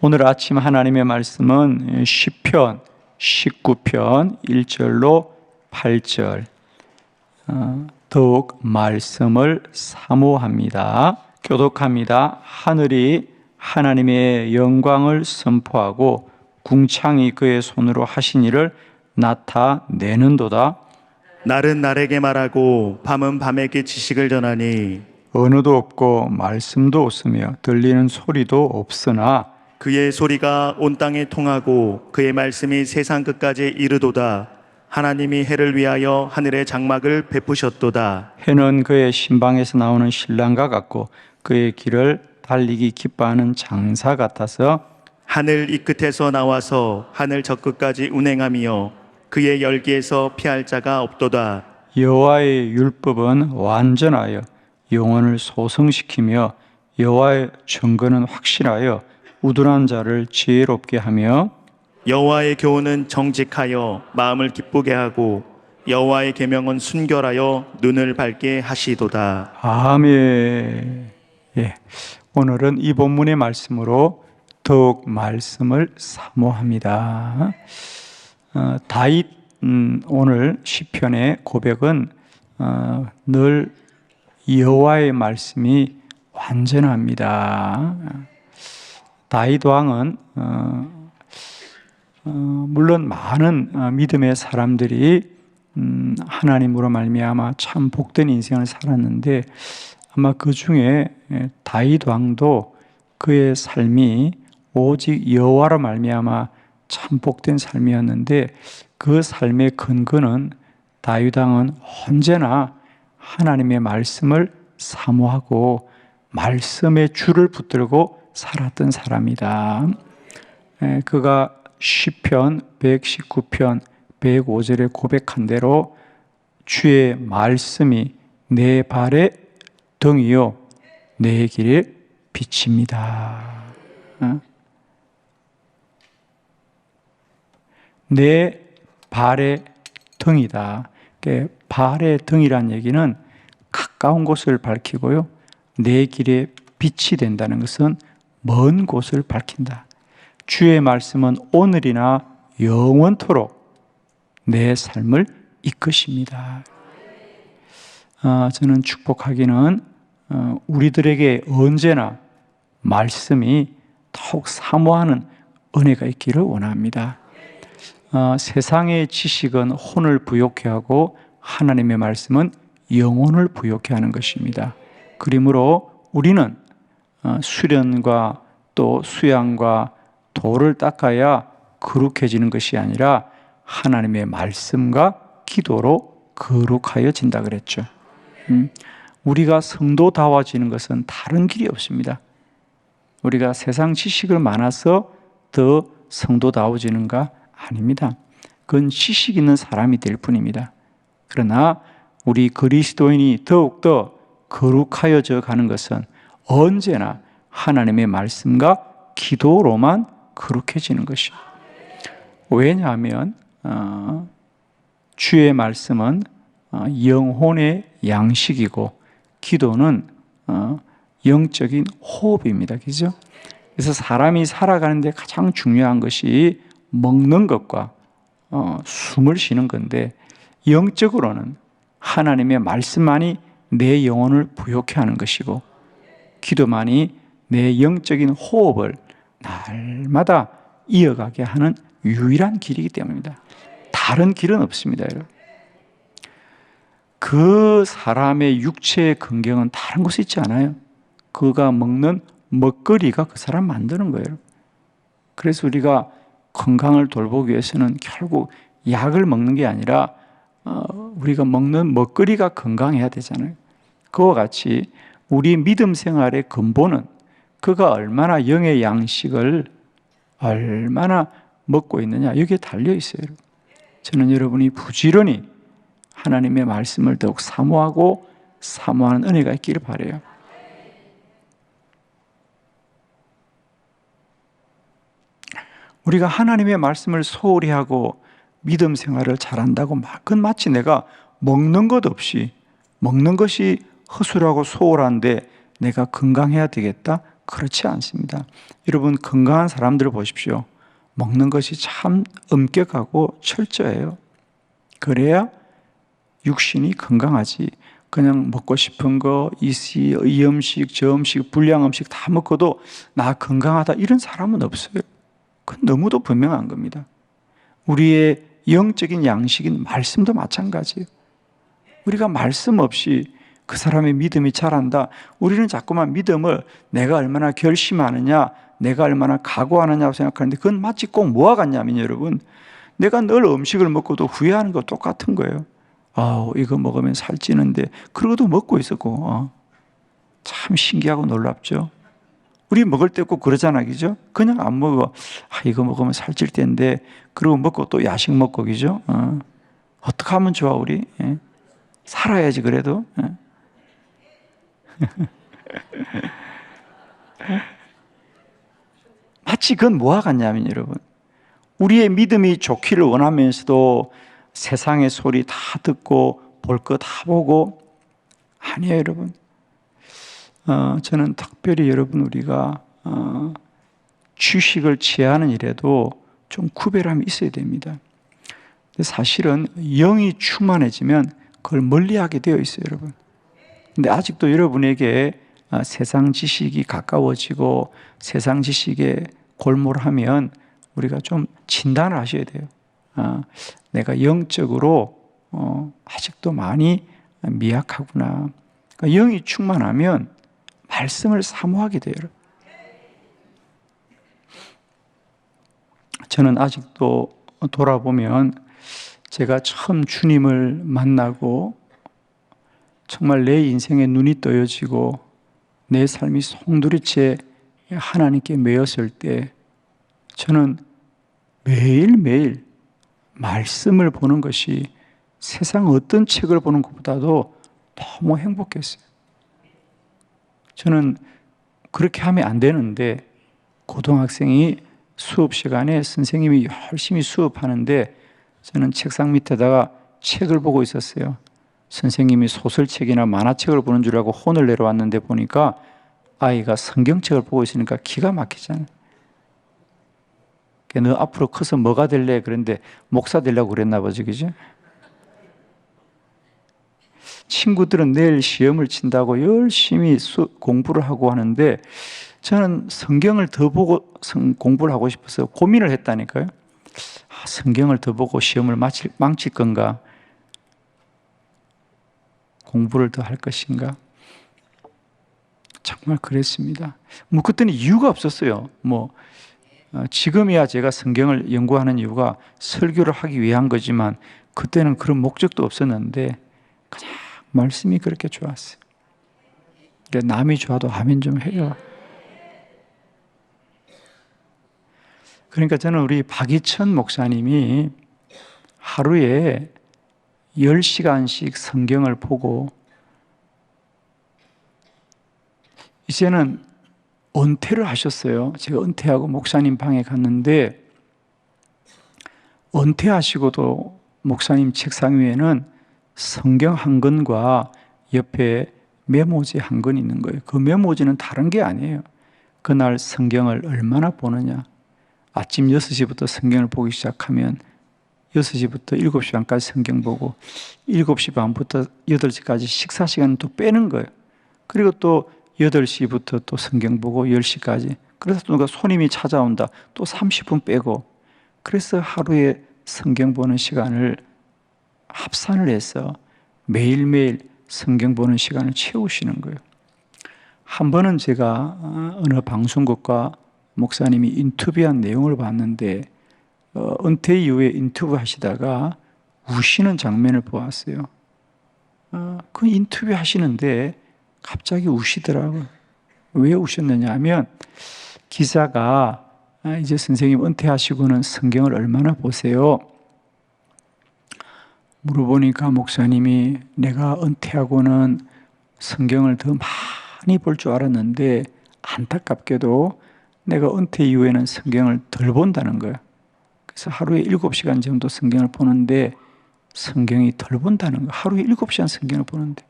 오늘 아침 하나님의 말씀은 시편 19편 1절로 8절. 더욱 말씀을 사모합니다. 교독합니다. 하늘이 하나님의 영광을 선포하고 궁창이 그의 손으로 하신 일을 나타내는도다. 날은 날에게 말하고 밤은 밤에게 지식을 전하니 언어도 없고 말씀도 없으며 들리는 소리도 없으나 그의 소리가 온 땅에 통하고 그의 말씀이 세상 끝까지 이르도다. 하나님이 해를 위하여 하늘의 장막을 베푸셨도다. 해는 그의 신방에서 나오는 신랑과 같고 그의 길을 달리기 기뻐하는 장사 같아서 하늘 이 끝에서 나와서 하늘 저 끝까지 운행하며 그의 열기에서 피할 자가 없도다. 여호와의 율법은 완전하여 영혼을 소성시키며 여호와의 증거는 확실하여 우둔한 자를 지혜롭게 하며 여호와의 교훈은 정직하여 마음을 기쁘게 하고 여호와의 계명은 순결하여 눈을 밝게 하시도다. 아멘. 오늘은 이 본문의 말씀으로 더욱 말씀을 사모합니다. 다윗 오늘 시편의 고백은 늘 여호와의 말씀이 완전합니다. 다윗 왕은 물론 많은 믿음의 사람들이 하나님으로 말미암아 참 복된 인생을 살았는데 아마 그 중에 다윗 왕도 그의 삶이 오직 여호와로 말미암아 참 복된 삶이었는데 그 삶의 근거는 다윗 왕은 언제나 하나님의 말씀을 사모하고 말씀의 줄을 붙들고 살았던 사람이다. 그가 시편 119편 105절에 고백한 대로 주의 말씀이 내 발의 등이요 내 길의 빛입니다. 내 발의 등이다. 발의 등이란 얘기는 가까운 곳을 밝히고요. 내 길의 빛이 된다는 것은 먼 곳을 밝힌다. 주의 말씀은 오늘이나 영원토록 내 삶을 이끄십니다. 저는 축복하기는 우리들에게 언제나 말씀이 더욱 사모하는 은혜가 있기를 원합니다. 세상의 지식은 혼을 부욕해 하고 하나님의 말씀은 영혼을 부욕해 하는 것입니다. 그러므로 우리는 수련과 또 수양과 도를 닦아야 거룩해지는 것이 아니라 하나님의 말씀과 기도로 거룩하여진다 그랬죠. 우리가 성도다워지는 것은 다른 길이 없습니다. 우리가 세상 지식을 많아서 더 성도다워지는가? 아닙니다. 그건 지식 있는 사람이 될 뿐입니다. 그러나 우리 그리스도인이 더욱더 거룩하여져 가는 것은 언제나 하나님의 말씀과 기도로만 거룩해지는 것입니다. 왜냐하면 주의 말씀은 영혼의 양식이고 기도는 영적인 호흡입니다. 그죠? 그래서 사람이 살아가는데 가장 중요한 것이 먹는 것과 숨을 쉬는 건데 영적으로는 하나님의 말씀만이 내 영혼을 부욕해 하는 것이고 기도만이 내 영적인 호흡을 날마다 이어가게 하는 유일한 길이기 때문입니다. 다른 길은 없습니다, 여러분. 그 사람의 육체의 건강은 다른 곳에 있지 않아요. 그가 먹는 먹거리가 그 사람 만드는 거예요. 그래서 우리가 건강을 돌보기 위해서는 결국 약을 먹는 게 아니라 우리가 먹는 먹거리가 건강해야 되잖아요. 그와 같이 우리 믿음 생활의 근본은 그가 얼마나 영의 양식을 얼마나 먹고 있느냐 여기에 달려 있어요. 저는 여러분이 부지런히 하나님의 말씀을 더욱 사모하고 사모하는 은혜가 있기를 바라요. 우리가 하나님의 말씀을 소홀히 하고 믿음 생활을 잘한다고 그건 마치 내가 먹는 것 없이 먹는 것이 허술하고 소홀한데 내가 건강해야 되겠다? 그렇지 않습니다. 여러분, 건강한 사람들을 보십시오. 먹는 것이 참 엄격하고 철저해요. 그래야 육신이 건강하지. 그냥 먹고 싶은 거, 이 음식, 저 음식, 불량 음식 다 먹고도 나 건강하다 이런 사람은 없어요. 그건 너무도 분명한 겁니다. 우리의 영적인 양식인 말씀도 마찬가지예요. 우리가 말씀 없이 그 사람의 믿음이 자란다. 우리는 자꾸만 믿음을 내가 얼마나 결심하느냐, 내가 얼마나 각오하느냐고 생각하는데 그건 마치 꼭 뭐와 같냐면 여러분, 내가 늘 음식을 먹고도 후회하는 거 똑같은 거예요. 이거 먹으면 살찌는데 그러고도 먹고 있었고 참 신기하고 놀랍죠. 우리 먹을 때 꼭 그러잖아, 그죠? 그냥 안 먹어. 이거 먹으면 살찔 텐데 그러고 먹고 또 야식 먹고, 그죠? 어떻게 하면 좋아 우리? 예. 살아야지 그래도. 예. 마치 그건 뭐와 같냐면 여러분, 우리의 믿음이 좋기를 원하면서도 세상의 소리 다 듣고 볼 거 다 보고, 아니에요 여러분. 저는 특별히 여러분, 우리가 주식을 취하는 일에도 좀 구별함이 있어야 됩니다. 근데 사실은 영이 충만해지면 그걸 멀리하게 되어 있어요 여러분. 근데 아직도 여러분에게 세상 지식이 가까워지고 세상 지식에 골몰하면 우리가 좀 진단을 하셔야 돼요. 내가 영적으로 아직도 많이 미약하구나. 그러니까 영이 충만하면 말씀을 사모하게 돼요. 저는 아직도 돌아보면 제가 처음 주님을 만나고 정말 내 인생에 눈이 떠여지고 내 삶이 송두리째 하나님께 매였을 때 저는 매일매일 말씀을 보는 것이 세상 어떤 책을 보는 것보다도 너무 행복했어요. 저는 그렇게 하면 안 되는데, 고등학생이 수업 시간에 선생님이 열심히 수업하는데 저는 책상 밑에다가 책을 보고 있었어요. 선생님이 소설책이나 만화책을 보는 줄 알고 혼을 내려왔는데 보니까 아이가 성경책을 보고 있으니까 기가 막히잖아요. 너 앞으로 커서 뭐가 될래? 그런데 목사 되려고 그랬나 보지, 그죠? 친구들은 내일 시험을 친다고 열심히 공부를 하고 하는데 저는 성경을 더 보고 공부를 하고 싶어서 고민을 했다니까요. 성경을 더 보고 시험을 망칠 건가? 공부를 더 할 것인가? 정말 그랬습니다. 그때는 이유가 없었어요. 지금이야 제가 성경을 연구하는 이유가 설교를 하기 위한 거지만 그때는 그런 목적도 없었는데 그냥 말씀이 그렇게 좋았어요. 그러니까 남이 좋아도 아멘 좀 해요. 그러니까 저는 우리 박이천 목사님이 하루에 10시간씩 성경을 보고, 이제는 은퇴를 하셨어요. 제가 은퇴하고 목사님 방에 갔는데 은퇴하시고도 목사님 책상 위에는 성경 한 권과 옆에 메모지 한 권 있는 거예요. 그 메모지는 다른 게 아니에요. 그날 성경을 얼마나 보느냐. 아침 6시부터 성경을 보기 시작하면 6시부터 7시 반까지 성경 보고 7시 반부터 8시까지 식사 시간은 또 빼는 거예요. 그리고 또 8시부터 또 성경 보고 10시까지. 그래서 누가 손님이 찾아온다. 또 30분 빼고. 그래서 하루에 성경 보는 시간을 합산을 해서 매일매일 성경 보는 시간을 채우시는 거예요. 한 번은 제가 어느 방송국과 목사님이 인터뷰한 내용을 봤는데 은퇴 이후에 인터뷰 하시다가 우시는 장면을 보았어요. 그 인터뷰 하시는데 갑자기 우시더라고요. 왜 우셨느냐 하면 기자가 이제 선생님 은퇴하시고는 성경을 얼마나 보세요? 물어보니까 목사님이 내가 은퇴하고는 성경을 더 많이 볼 줄 알았는데 안타깝게도 내가 은퇴 이후에는 성경을 덜 본다는 거예요. 그래서 하루에 7시간 정도 성경을 보는데 성경이 덜 본다는 거예요. 하루에 7시간 성경을 보는데.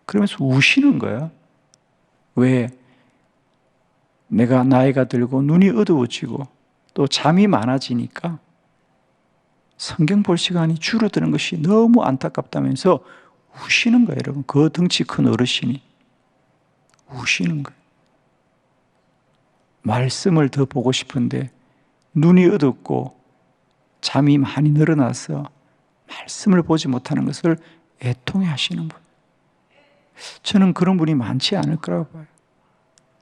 그러면서 우시는 거예요. 왜? 내가 나이가 들고 눈이 어두워지고 또 잠이 많아지니까 성경 볼 시간이 줄어드는 것이 너무 안타깝다면서 우시는 거예요, 여러분. 그 덩치 큰 어르신이 우시는 거예요. 말씀을 더 보고 싶은데 눈이 어둡고 잠이 많이 늘어나서 말씀을 보지 못하는 것을 애통해 하시는 분. 저는 그런 분이 많지 않을 거라고 봐요.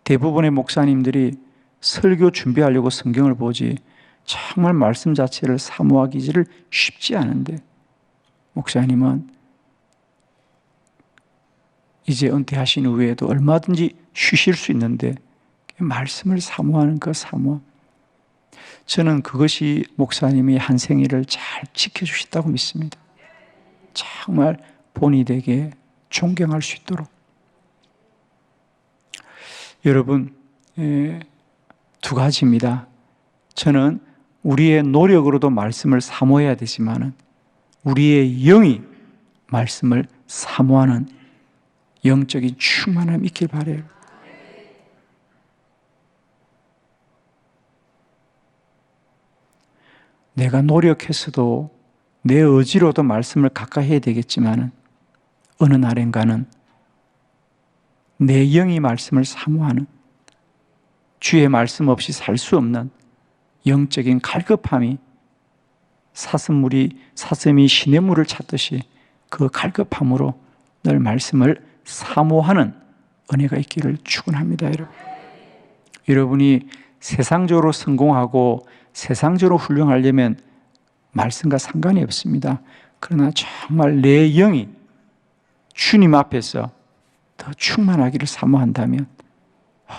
대부분의 목사님들이 설교 준비하려고 성경을 보지 정말 말씀 자체를 사모하기를 쉽지 않은데 목사님은 이제 은퇴하신 후에도 얼마든지 쉬실 수 있는데 말씀을 사모하는 그 사모, 저는 그것이 목사님이 한 생일을 잘 지켜주신다고 믿습니다. 정말 본이 되게 존경할 수 있도록. 여러분, 두 가지입니다. 저는 우리의 노력으로도 말씀을 사모해야 되지만 우리의 영이 말씀을 사모하는 영적인 충만함이 있길 바라요. 내가 노력해서도 내 의지로도 말씀을 가까이 해야 되겠지만 어느 날인가는 내 영이 말씀을 사모하는, 주의 말씀 없이 살 수 없는 영적인 갈급함이 사슴이 시냇물을 찾듯이 그 갈급함으로 늘 말씀을 사모하는 은혜가 있기를 축원합니다. 여러분이 세상적으로 성공하고 세상적으로 훌륭하려면 말씀과 상관이 없습니다. 그러나 정말 내 영이 주님 앞에서 더 충만하기를 사모한다면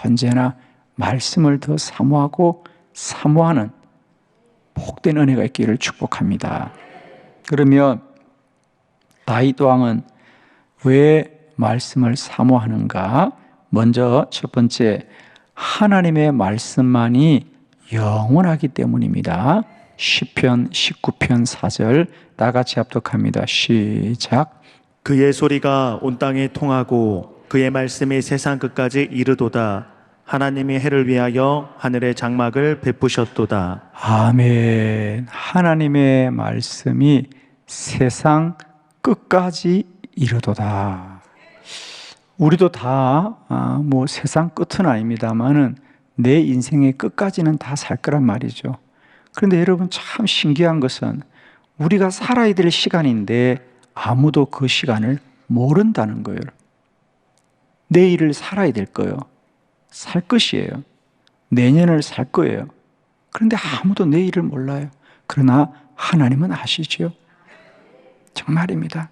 언제나 말씀을 더 사모하고 사모하는 복된 은혜가 있기를 축복합니다. 그러면 다윗 왕은 왜 말씀을 사모하는가? 먼저 첫 번째, 하나님의 말씀만이 영원하기 때문입니다. 시편 19편 4절 다 같이 합독합니다. 시작. 그의 소리가 온 땅에 통하고 그의 말씀이 세상 끝까지 이르도다. 하나님이 해를 위하여 하늘의 장막을 베푸셨도다. 아멘. 하나님의 말씀이 세상 끝까지 이르도다. 우리도 다 세상 끝은 아닙니다만은 내 인생의 끝까지는 다 살 거란 말이죠. 그런데 여러분 참 신기한 것은 우리가 살아야 될 시간인데 아무도 그 시간을 모른다는 거예요. 내일을 살아야 될 거예요. 살 것이에요. 내년을 살 거예요. 그런데 아무도 내일을 몰라요. 그러나 하나님은 아시죠? 정말입니다.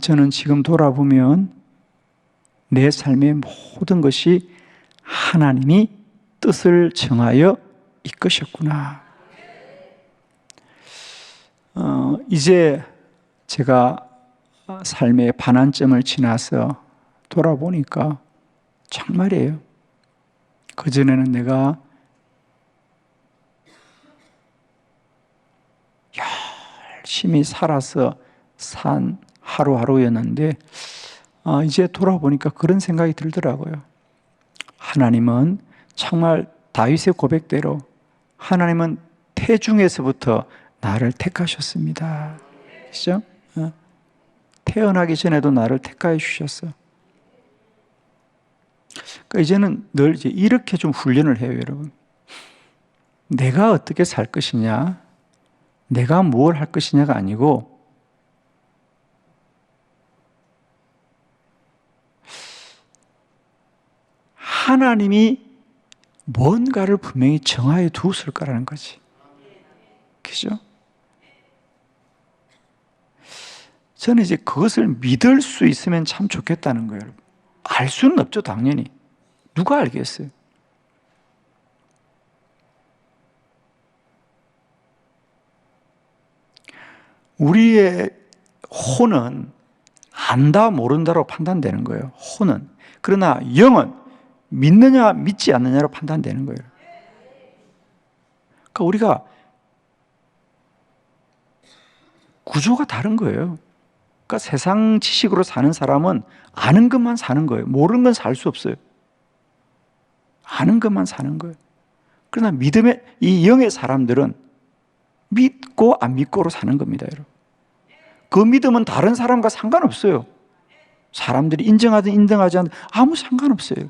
저는 지금 돌아보면 내 삶의 모든 것이 하나님이 뜻을 정하여 이끄셨구나. 이제 제가 삶의 반환점을 지나서 돌아보니까 정말이에요. 그전에는 내가 열심히 살아서 산 하루하루였는데 이제 돌아보니까 그런 생각이 들더라고요. 하나님은 정말 다윗의 고백대로 하나님은 태중에서부터 나를 택하셨습니다. 그렇죠? 태어나기 전에도 나를 택하여 주셨어. 그러니까 이제는 늘 이렇게 좀 훈련을 해요, 여러분. 내가 어떻게 살 것이냐, 내가 뭘 할 것이냐가 아니고 하나님이 뭔가를 분명히 정하여 두었을 거라는 거지. 그죠? 저는 이제 그것을 믿을 수 있으면 참 좋겠다는 거예요. 알 수는 없죠, 당연히. 누가 알겠어요? 우리의 혼은 안다 모른다로 판단되는 거예요. 혼은. 그러나 영은 믿느냐 믿지 않느냐로 판단되는 거예요. 그러니까 우리가 구조가 다른 거예요. 그러니까 세상 지식으로 사는 사람은 아는 것만 사는 거예요. 모르는 건 살 수 없어요. 아는 것만 사는 거예요. 그러나 믿음의 이 영의 사람들은 믿고 안 믿고로 사는 겁니다, 여러분. 그 믿음은 다른 사람과 상관없어요. 사람들이 인정하든 인정하지 않든 아무 상관없어요.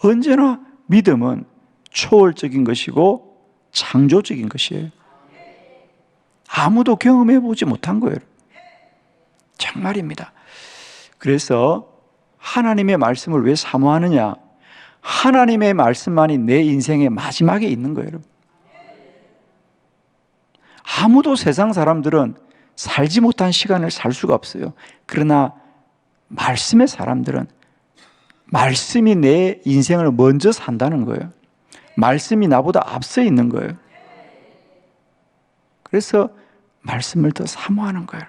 언제나 믿음은 초월적인 것이고 창조적인 것이에요. 아무도 경험해 보지 못한 거예요. 정말입니다. 그래서 하나님의 말씀을 왜 사모하느냐? 하나님의 말씀만이 내 인생의 마지막에 있는 거예요, 여러분. 아무도 세상 사람들은 살지 못한 시간을 살 수가 없어요. 그러나 말씀의 사람들은 말씀이 내 인생을 먼저 산다는 거예요. 말씀이 나보다 앞서 있는 거예요. 그래서 말씀을 더 사모하는 거예요.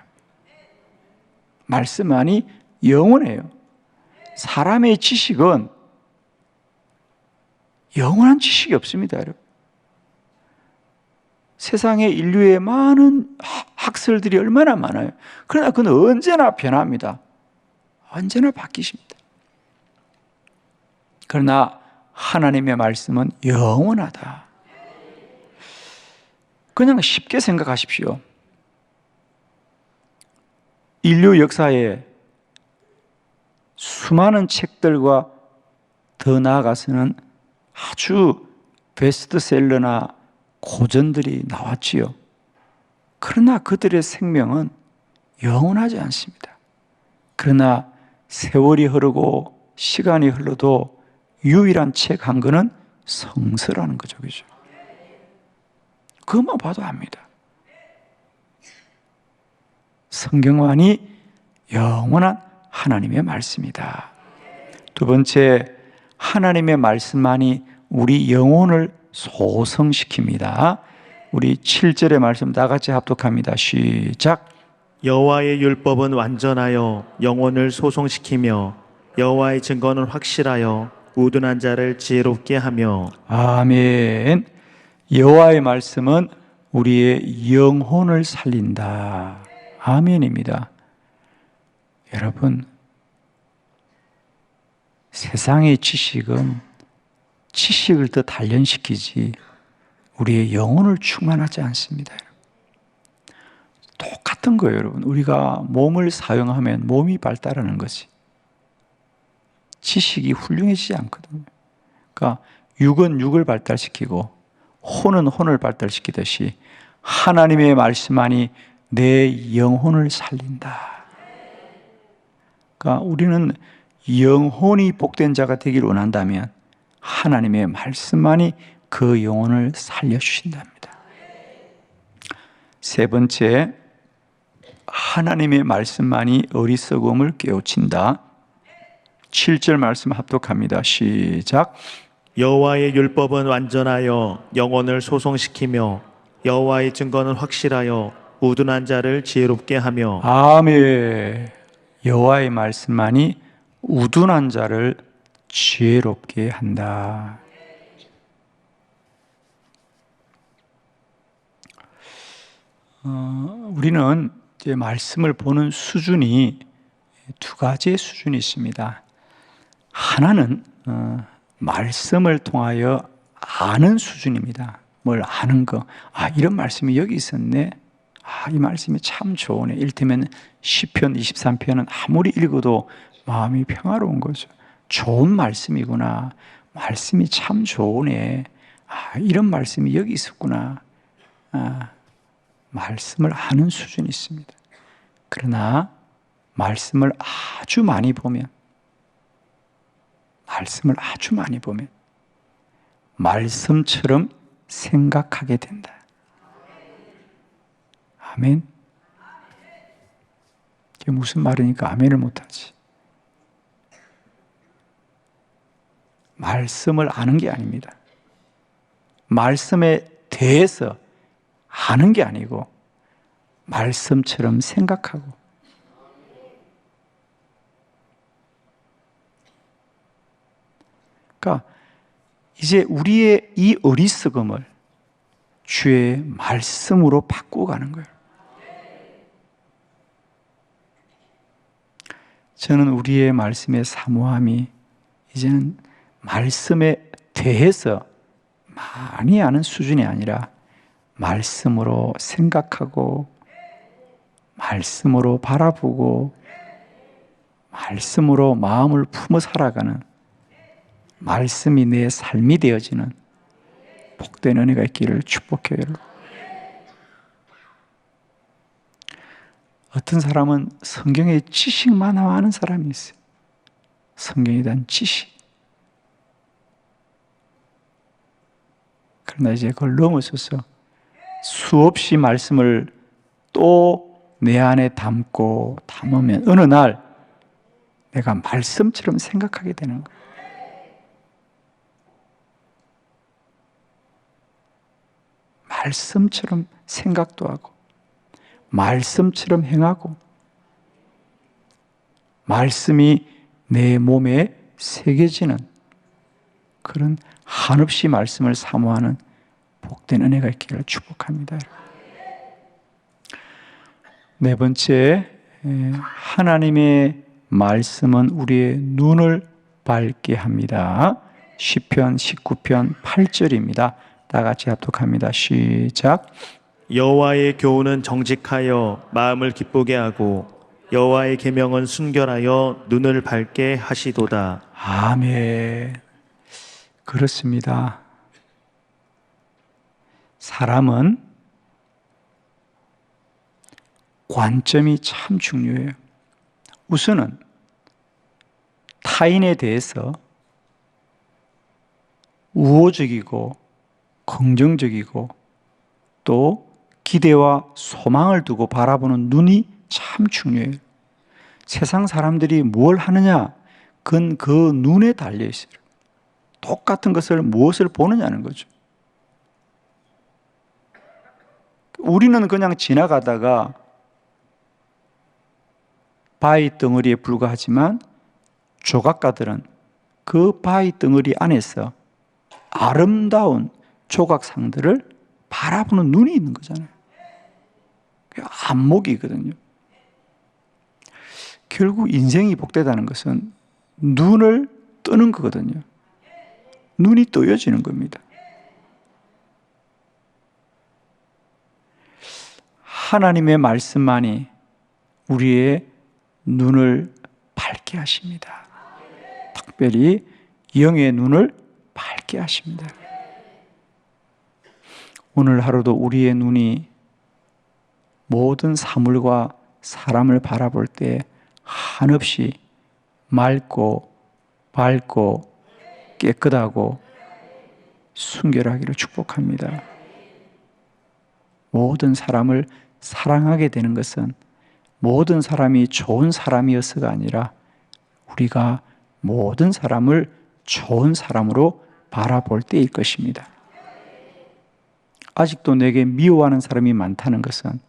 말씀만이 영원해요. 사람의 지식은 영원한 지식이 없습니다, 여러분. 세상에 인류의 많은 학설들이 얼마나 많아요. 그러나 그건 언제나 변합니다. 언제나 바뀌십니다. 그러나 하나님의 말씀은 영원하다. 그냥 쉽게 생각하십시오. 인류 역사에 수많은 책들과 더 나아가서는 아주 베스트셀러나 고전들이 나왔지요. 그러나 그들의 생명은 영원하지 않습니다. 그러나 세월이 흐르고 시간이 흘러도 유일한 책 한 권은 성서라는 거죠. 그죠? 그것만 봐도 압니다. 성경만이 영원한 하나님의 말씀이다. 두 번째, 하나님의 말씀만이 우리 영혼을 소성시킵니다. 우리 7절의 말씀 다 같이 합독합니다. 시작. 여호와의 율법은 완전하여 영혼을 소송시키며 여호와의 증거는 확실하여 우둔한 자를 지혜롭게 하며. 아멘. 여호와의 말씀은 우리의 영혼을 살린다. 아멘입니다. 여러분, 세상의 지식은 지식을 더 단련시키지 우리의 영혼을 충만하지 않습니다. 똑같은 거예요, 여러분. 우리가 몸을 사용하면 몸이 발달하는 거지. 지식이 훌륭해지지 않거든요. 그러니까 육은 육을 발달시키고 혼은 혼을 발달시키듯이 하나님의 말씀만이 내 영혼을 살린다. 그러니까 우리는 영혼이 복된 자가 되기를 원한다면 하나님의 말씀만이 그 영혼을 살려주신답니다. 세 번째, 하나님의 말씀만이 어리석음을 깨우친다. 7절 말씀 합독합니다. 시작. 여호와의 율법은 완전하여 영혼을 소송시키며 여호와의 증거는 확실하여 우둔한 자를 지혜롭게 하며. 아멘. 여호와의 말씀만이 우둔한 자를 지혜롭게 한다. 우리는 이제 말씀을 보는 수준이 두 가지의 수준이 있습니다. 하나는 말씀을 통하여 아는 수준입니다. 뭘 아는 거. 아, 이런 말씀이 여기 있었네. 아, 이 말씀이 참 좋으네. 이를테면 시편 23편은 아무리 읽어도 마음이 평화로운 거죠. 좋은 말씀이구나. 말씀이 참 좋으네. 아, 이런 말씀이 여기 있었구나. 아, 말씀을 아는 수준이 있습니다. 그러나 말씀을 아주 많이 보면 말씀처럼 생각하게 된다. 아멘. 이게 무슨 말이니까 아멘을 못하지. 말씀을 아는 게 아닙니다. 말씀에 대해서 아는 게 아니고 말씀처럼 생각하고. 그러니까 이제 우리의 이 어리석음을 주의 말씀으로 바꾸어가는 거예요. 저는 우리의 말씀의 사모함이 이제는 말씀에 대해서 많이 아는 수준이 아니라 말씀으로 생각하고 말씀으로 바라보고 말씀으로 마음을 품어 살아가는 말씀이 내 삶이 되어지는 복된 은혜가 있기를 축복해요. 여러분. 어떤 사람은 성경의 지식만 아는 사람이 있어요. 성경에 대한 지식. 그러나 이제 그걸 넘어서서 수없이 말씀을 또 내 안에 담으면 어느 날 내가 말씀처럼 생각하게 되는 거예요. 말씀처럼 생각도 하고 말씀처럼 행하고 말씀이 내 몸에 새겨지는 그런 한없이 말씀을 사모하는 복된 은혜가 있기를 축복합니다. 네 번째, 하나님의 말씀은 우리의 눈을 밝게 합니다. 시편 19편 8절입니다. 다 같이 합독합니다. 시작. 여호와의 교훈은 정직하여 마음을 기쁘게 하고 여호와의 계명은 순결하여 눈을 밝게 하시도다. 아멘. 그렇습니다. 사람은 관점이 참 중요해요. 우선은 타인에 대해서 우호적이고 긍정적이고 또 기대와 소망을 두고 바라보는 눈이 참 중요해요. 세상 사람들이 뭘 하느냐, 그건 그 눈에 달려 있어요. 똑같은 것을 무엇을 보느냐는 거죠. 우리는 그냥 지나가다가 바위 덩어리에 불과하지만 조각가들은 그 바위 덩어리 안에서 아름다운 조각상들을 바라보는 눈이 있는 거잖아요. 그게 안목이거든요. 결국 인생이 복되다는 것은 눈을 뜨는 거거든요. 눈이 떠여지는 겁니다. 하나님의 말씀만이 우리의 눈을 밝게 하십니다. 특별히 영의 눈을 밝게 하십니다. 오늘 하루도 우리의 눈이 모든 사물과 사람을 바라볼 때 한없이 맑고 밝고 깨끗하고 순결하기를 축복합니다. 모든 사람을 사랑하게 되는 것은 모든 사람이 좋은 사람이어서가 아니라 우리가 모든 사람을 좋은 사람으로 바라볼 때일 것입니다. 아직도 내게 미워하는 사람이 많다는 것은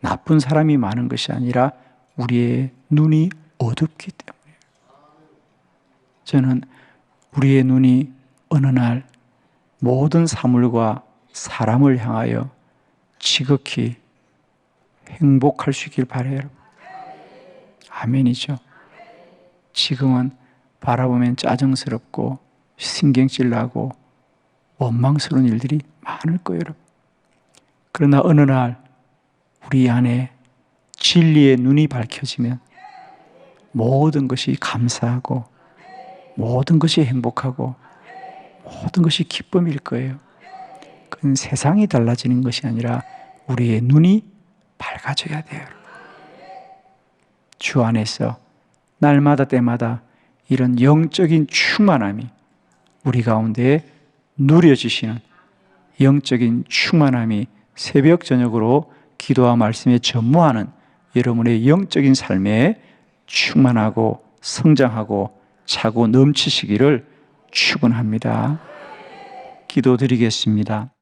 나쁜 사람이 많은 것이 아니라 우리의 눈이 어둡기 때문이에요. 저는 우리의 눈이 어느 날 모든 사물과 사람을 향하여 지극히 행복할 수 있길 바라요. 아멘이죠. 지금은 바라보면 짜증스럽고 신경질 나고 원망스러운 일들이 많을 거예요. 그러나 어느 날 우리 안에 진리의 눈이 밝혀지면 모든 것이 감사하고 모든 것이 행복하고 모든 것이 기쁨일 거예요. 그건 세상이 달라지는 것이 아니라 우리의 눈이 밝아져야 돼요. 주 안에서 날마다 때마다 이런 영적인 충만함이 우리 가운데 누려지시는 영적인 충만함이 새벽 저녁으로 기도와 말씀에 전무하는 여러분의 영적인 삶에 충만하고 성장하고 차고 넘치시기를 축원합니다. 기도드리겠습니다.